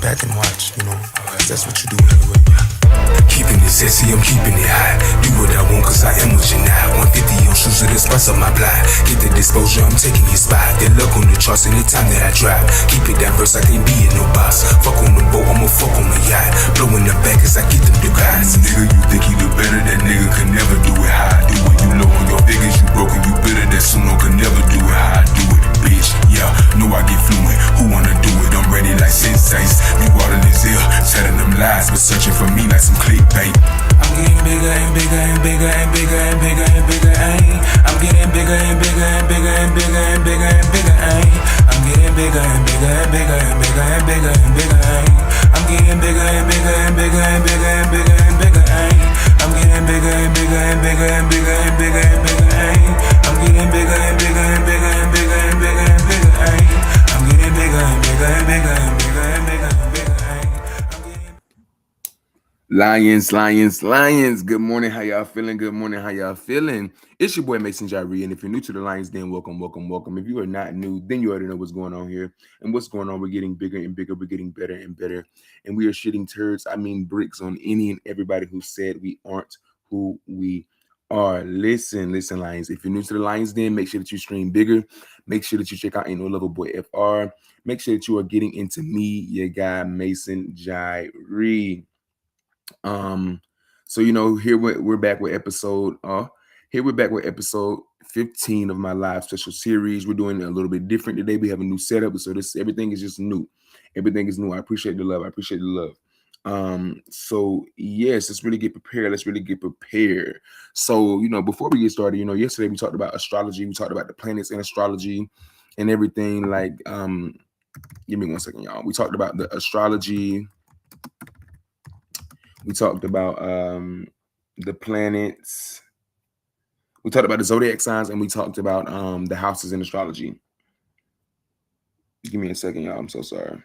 back and watch, that's what you do anyway. Keeping it sexy, I'm keeping it high. Do what I want, cause I am what you're not. 150 on shoes, so the spots on my blind. Get the disposure, I'm taking your spot. Good luck on the charts anytime that I drive. Keep it diverse, I can't be in no box. Fuck on the boat, I'ma fuck on the yacht. Blowing the back as I get them the guys. Nigga, you think you the better, that nigga can never do it how I do it. You low on your figures, you broken, you bitter, that Suno can never do it how I do it. Bitch, yeah, know I get fluent. Who wanna do it? I'm ready like sensates. You all in this ear, telling them lies, but searching for me like some clickbait. I'm getting bigger and bigger and bigger and bigger and bigger and bigger, ayy. I'm getting bigger and bigger and bigger and bigger and bigger and bigger, ayy. I'm getting bigger and bigger and bigger and bigger and bigger and bigger, ayy. I'm getting bigger and bigger and bigger and bigger and bigger and bigger, ayy. I'm getting bigger and bigger and bigger and bigger and bigger and bigger, ayy. I'm getting bigger and bigger and bigger and bigger and bigger and bigger, ayy. I'm getting bigger and bigger and bigger and bigger and bigger and bigger, ayy. Lions. Good morning. How y'all feeling? Good morning. How y'all feeling? It's your boy Mason Jyree, and if you're new to the Lions Den, welcome. If you are not new, then you already know what's going on here. And what's going on? We're getting bigger and bigger. We're getting better and better. And we are shitting turds, bricks on any and everybody who said we aren't who we are. Listen, Lions. If you're new to the Lions Den, make sure that you stream bigger. Make sure that you check out Ain't No Level Boy FR. Make sure that you are getting into me, your guy Mason Jyree. So here we're back with episode 15 of my live special series. We're doing it a little bit different today. We have a new setup, so everything is just new. Everything is new. I appreciate the love. So yes, let's really get prepared. So before we get started, yesterday we talked about astrology. We talked about the planets and astrology and everything. Like give me 1 second, y'all. We talked about the astrology. We talked about the planets. We talked about the zodiac signs, and we talked about the houses in astrology. Give me a second, y'all. I'm so sorry.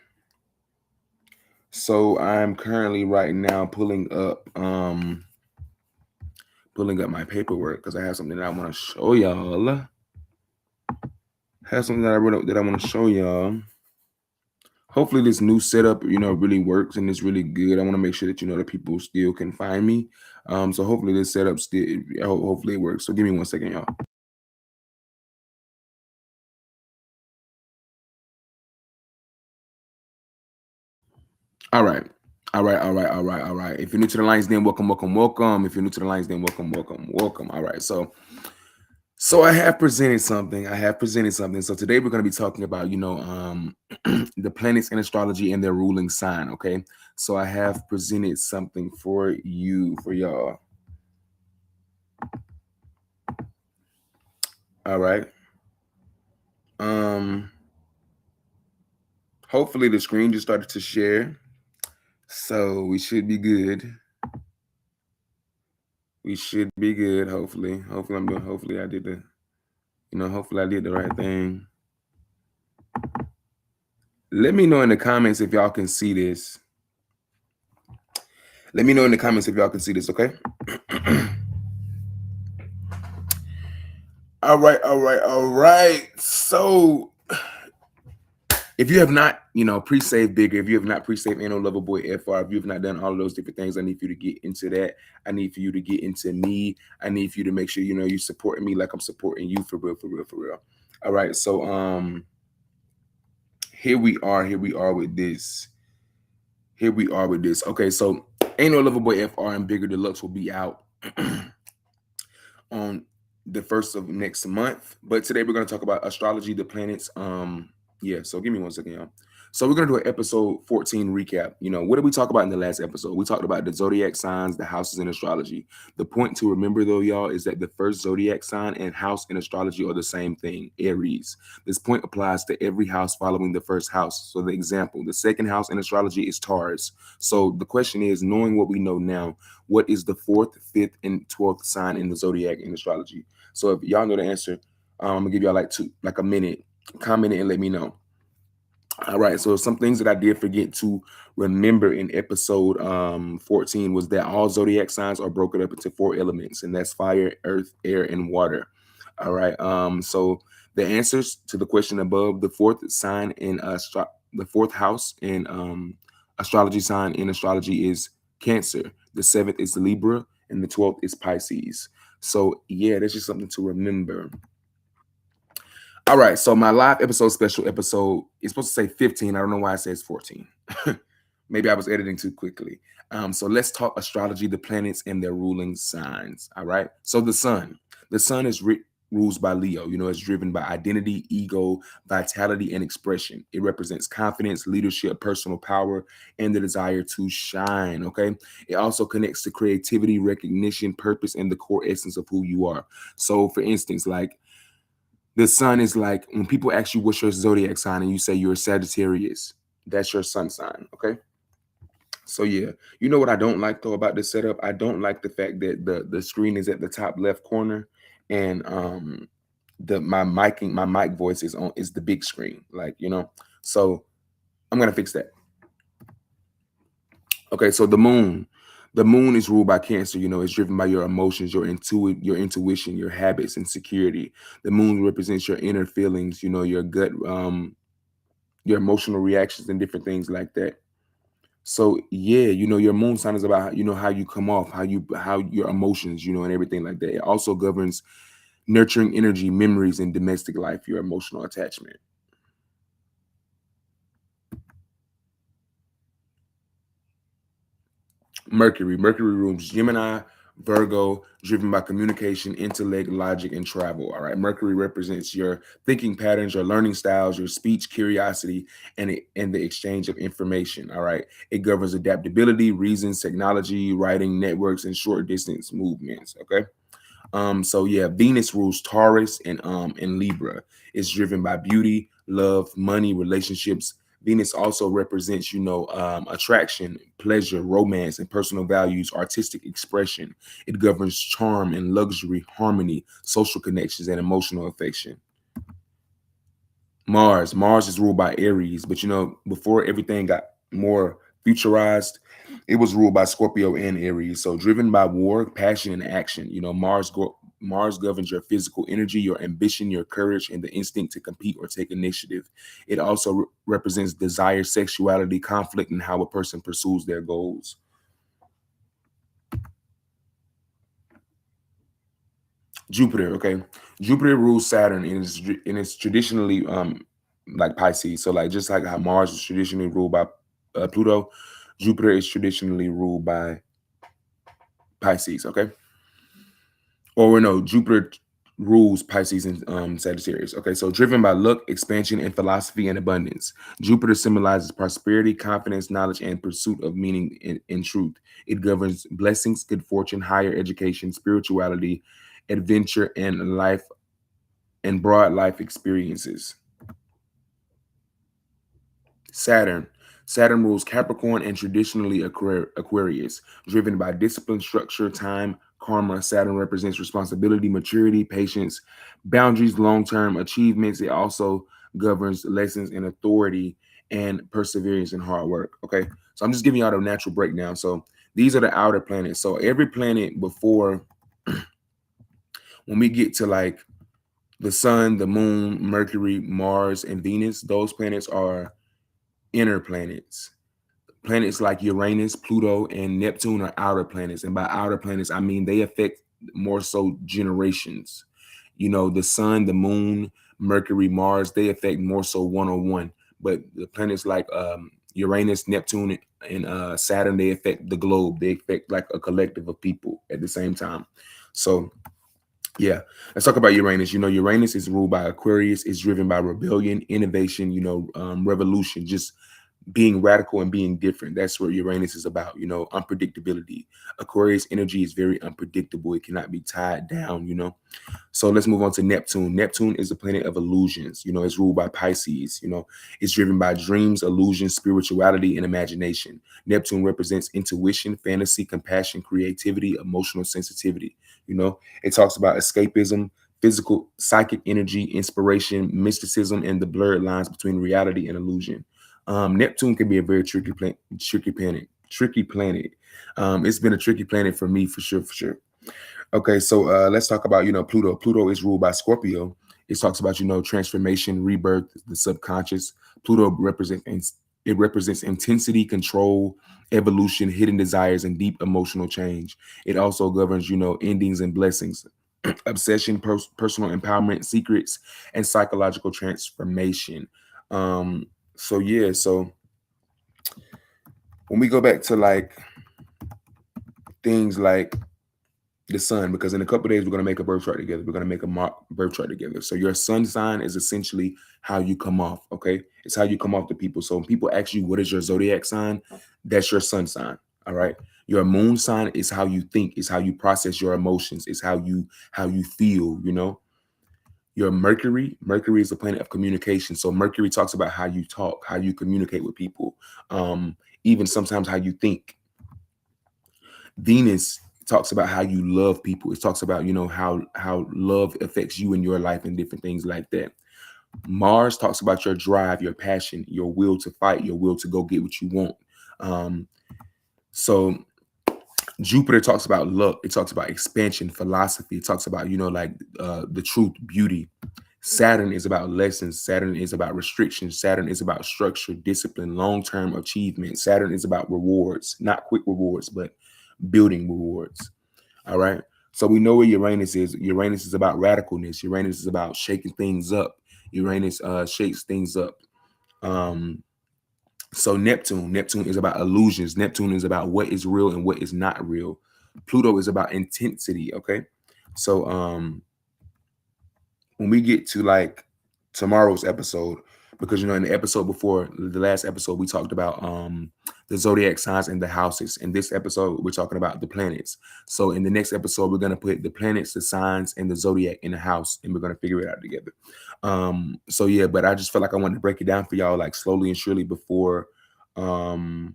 So I'm currently right now pulling up my paperwork because I have something that I want to show y'all. I wrote that I want to show y'all. Hopefully this new setup, really works and it's really good. I want to make sure that that people still can find me. So hopefully this setup hopefully it works. So give me 1 second, y'all. All right. If you're new to the Lions Den, welcome. If you're new to the Lions Den, welcome. All right. So I have presented something. So today we're going to be talking about, the planets in astrology and their ruling sign. Okay. So I have presented something for y'all. All right. Hopefully the screen just started to share. So we should be good. Hopefully. Hopefully I did the right thing. Let me know in the comments if y'all can see this. Okay? All right. So if you have not, pre-saved bigger, if you have not pre-saved Ain't No Level Boy FR, if you have not done all of those different things, I need for you to get into that. I need for you to get into me. I need for you to make sure, you supporting me like I'm supporting you for real. All right. So, here we are with this. Okay. So Ain't No Level Boy FR and Bigger Deluxe will be out on the 1st of next month. But today we're going to talk about astrology, the planets. So give me 1 second, y'all. So we're going to do an episode 14 recap. What did we talk about in the last episode? We talked about the zodiac signs, the houses in astrology. The point to remember, though, y'all, is that the first zodiac sign and house in astrology are the same thing, Aries. This point applies to every house following the first house. So the example, the second house in astrology is Taurus. So the question is, knowing what we know now, what is the 4th, 5th, and 12th sign in the zodiac in astrology? So if y'all know the answer, I'm going to give y'all like a minute. Comment it and let me know. All right, so some things that I did forget to remember in episode 14 was that all zodiac signs are broken up into 4 elements, and that's fire, earth, air, and water. All right, so the answers to the question above, the 4th sign in the 4th house in astrology sign in astrology is Cancer. The 7th is Libra, and the 12th is Pisces. So yeah, that's just something to remember. All right, so my live episode, special episode, is supposed to say 15. I don't know why it says 14. Maybe I was editing too quickly. So let's talk astrology, the planets and their ruling signs. All right. So the sun. The sun is rules by Leo. You know, it's driven by identity, ego, vitality, and expression. It represents confidence, leadership, personal power, and the desire to shine. Okay. It also connects to creativity, recognition, purpose, and the core essence of who you are. So, for instance, like the sun is like when people ask you what's your zodiac sign and you say you're a Sagittarius, that's your sun sign. Okay. So yeah, you know what I don't like though about this setup? I don't like the fact that the screen is at the top left corner, and the my mic voice is the big screen, like, you know. So I'm gonna fix that. Okay, so the moon is ruled by Cancer. You know, it's driven by your emotions, your intuition, your habits, and security. The moon represents your inner feelings, you know, your gut, your emotional reactions, and different things like that. So yeah, you know, your moon sign is about, you know, how you come off, how your emotions, you know, and everything like that. It also governs nurturing energy, memories, and domestic life, your emotional attachment. Mercury rules Gemini, Virgo, driven by communication, intellect, logic, and travel. All right. Mercury represents your thinking patterns, your learning styles, your speech, curiosity, and the exchange of information. All right. It governs adaptability, reasons, technology, writing, networks, and short distance movements. Okay. So yeah, Venus rules Taurus and Libra. It's driven by beauty, love, money, relationships. Venus also represents, you know, attraction, pleasure, romance, and personal values, artistic expression. It governs charm and luxury, harmony, social connections, and emotional affection. Mars is ruled by Aries, but you know, before everything got more futurized, it was ruled by Scorpio and Aries. So driven by war, passion, and action. You know, Mars governs your physical energy, your ambition, your courage, and the instinct to compete or take initiative. It also represents desire, sexuality, conflict, and how a person pursues their goals. Jupiter, okay. Jupiter rules Saturn and it's traditionally like Pisces. So like just like how Mars is traditionally ruled by Pluto, Jupiter is traditionally ruled by Pisces, okay? Or no, Jupiter rules Pisces and Sagittarius. Okay, so driven by luck, expansion, and philosophy and abundance. Jupiter symbolizes prosperity, confidence, knowledge, and pursuit of meaning and truth. It governs blessings, good fortune, higher education, spirituality, adventure, and life and broad life experiences. Saturn. Saturn rules Capricorn and traditionally Aquarius. Driven by discipline, structure, time, karma, Saturn represents responsibility, maturity, patience, boundaries, long term achievements. It also governs lessons in authority and perseverance and hard work. Okay. So I'm just giving y'all the natural breakdown. So these are the outer planets. So every planet before, when we get to like the sun, the moon, Mercury, Mars, and Venus, those planets are inner planets. Planets like Uranus, Pluto, and Neptune are outer planets. And by outer planets, I mean they affect more so generations. You know, the sun, the moon, Mercury, Mars, they affect more so one on one. But the planets like Uranus, Neptune, and Saturn, they affect the globe. They affect like a collective of people at the same time. So yeah, let's talk about Uranus. You know, Uranus is ruled by Aquarius. It's driven by rebellion, innovation, you know, revolution, just being radical and being different. That's what Uranus is about, you know, unpredictability. Aquarius energy is very unpredictable. It cannot be tied down, you know. So let's move on to Neptune. Neptune is a planet of illusions. You know, it's ruled by Pisces. You know, it's driven by dreams, illusions, spirituality, and imagination. Neptune represents intuition, fantasy, compassion, creativity, emotional sensitivity. You know, it talks about escapism, physical, psychic energy, inspiration, mysticism, and the blurred lines between reality and illusion. Neptune can be a very tricky planet. It's been a tricky planet for me for sure, for sure. Okay, so let's talk about, you know, Pluto. Pluto is ruled by Scorpio. It talks about, you know, transformation, rebirth, the subconscious. Pluto represents It represents intensity, control, evolution, hidden desires, and deep emotional change. It also governs, endings and blessings, obsession, personal empowerment, secrets, and psychological transformation. Um, so yeah, so when we go back to like things like the sun, because in a couple of days we're going to make a birth chart together. We're going to make a birth chart together. So your sun sign is essentially how you come off. Okay, it's how you come off to people. So when people ask you what is your zodiac sign, that's your sun sign. All right. Your moon sign is how you think, is how you process your emotions, is how you feel. Your Mercury is a planet of communication. So Mercury talks about how you talk, how you communicate with people, even sometimes how you think. Venus talks about how you love people. It talks about, how love affects you in your life and different things like that. Mars talks about your drive, your passion, your will to fight, your will to go get what you want. So Jupiter talks about luck. It talks about expansion, philosophy. It talks about, the truth, beauty. Saturn is about lessons. Saturn is about restrictions. Saturn is about structure, discipline, long-term achievement. Saturn is about rewards, not quick rewards, but building rewards. All right. So we know where Uranus is. Uranus is about radicalness. Uranus is about shaking things up. Uranus shakes things up. So Neptune is about illusions. Neptune is about what is real and what is not real. Pluto is about intensity. Okay. So when we get to like tomorrow's episode, because in the episode before, the last episode, we talked about the zodiac signs and the houses. In this episode, we're talking about the planets. So in the next episode, we're going to put the planets, the signs, and the zodiac in the house, and we're going to figure it out together. So yeah, but I just felt like I wanted to break it down for y'all, like slowly and surely before y'all.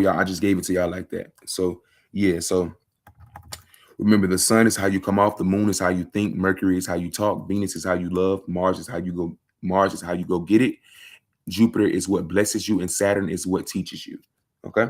I just gave it to y'all like that. So yeah, so remember, the sun is how you come off, the moon is how you think, Mercury is how you talk, Venus is how you love, Mars is how you go get it. Jupiter is what blesses you, and Saturn is what teaches you. Okay.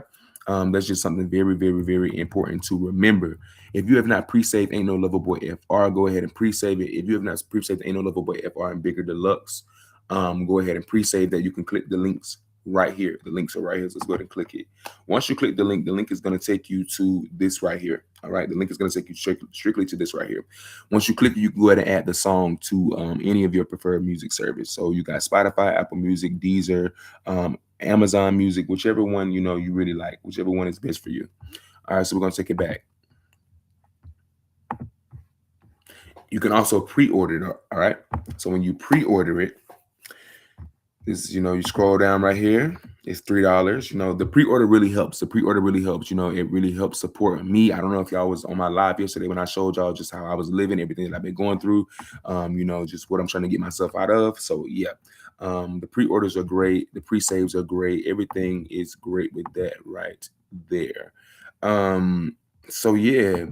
That's just something very, very, very important to remember. If you have not pre-saved Ain't No Lover Boy FR, go ahead and pre-save it. If you have not pre-saved Ain't No Lover Boy FR and Bigger Deluxe, go ahead and pre-save that. You can click the links right here. The links are right here. So let's go ahead and click it. Once you click the link is going to take you to this right here. All right. The link is going to take you strictly to this right here. Once you click it, you can go ahead and add the song to any of your preferred music service. So you got Spotify, Apple Music, Deezer, Amazon Music, whichever one you really like, whichever one is best for you. All right, so we're gonna take it back. You can also pre-order it. All right, so when you pre-order it, this you scroll down right here. It's $3. The pre-order really helps. The pre-order really helps. It really helps support me. I don't know if y'all was on my live yesterday when I showed y'all just how I was living, everything that I've been going through. Just what I'm trying to get myself out of. So yeah. The pre-orders are great. The pre-saves are great. Everything is great with that right there. So yeah,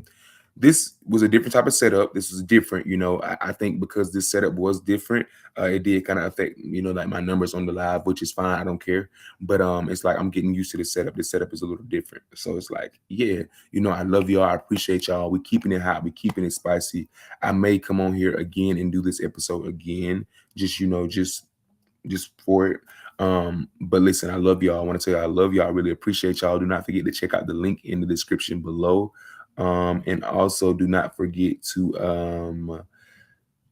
this was a different type of setup. This was different, I think because this setup was different, it did kind of affect, like my numbers on the live, which is fine. I don't care. But it's like I'm getting used to the setup. The setup is a little different. So it's like, yeah, I love y'all. I appreciate y'all. We keeping it hot. We keeping it spicy. I may come on here again and do this episode again. Just for it. But listen, I love y'all. I want to tell you I love y'all. I really appreciate y'all. Do not forget to check out the link in the description below. And also do not forget to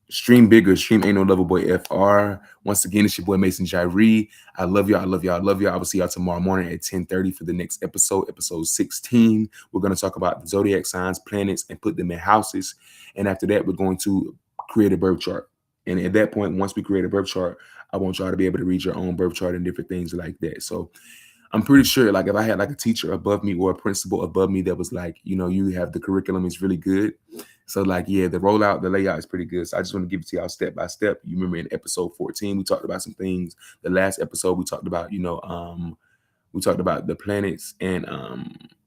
stream bigger, stream Ain't No Lover Boy FR. Once again, it's your boy Mason Jyree. I love y'all. I love y'all. I love y'all. I will see y'all tomorrow morning at 10:30 for the next episode 16. We're going to talk about the zodiac signs, planets, and put them in houses. And after that, we're going to create a birth chart. And at that point, once we create a birth chart, I want y'all to be able to read your own birth chart and different things like that. So I'm pretty sure, like, if I had like a teacher above me or a principal above me that was like, you have the curriculum is really good. So like, yeah, the rollout, the layout is pretty good. So I just want to give it to y'all step by step. You remember in episode 14, we talked about some things. The last episode, we talked about, we talked about the planets and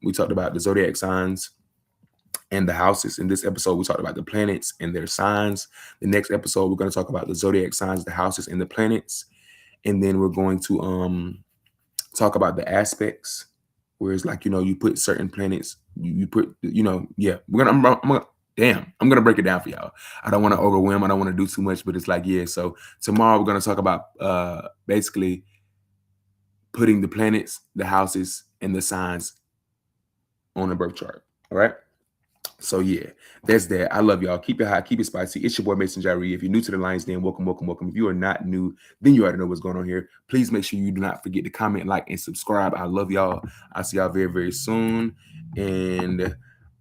we talked about the zodiac signs and the houses. In this episode, we talked about the planets and their signs. The next episode, we're going to talk about the zodiac signs, the houses, and the planets. And then we're going to talk about the aspects, where it's like, you put certain planets, you put, yeah, I'm gonna Damn, I'm gonna break it down for y'all. I don't want to overwhelm. I don't want to do too much, but it's like, yeah. So tomorrow we're gonna talk about basically putting the planets, the houses, and the signs on the birth chart. All right. So yeah, that's that. I love y'all. Keep it hot, keep it spicy. It's your boy Mason Jyree. If you're new to the Lions Den, welcome, welcome, welcome. If you are not new, then you already know what's going on here. Please make sure you do not forget to comment, like, and subscribe. I love y'all. I'll see y'all very, very soon. And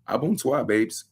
I boom to our babes.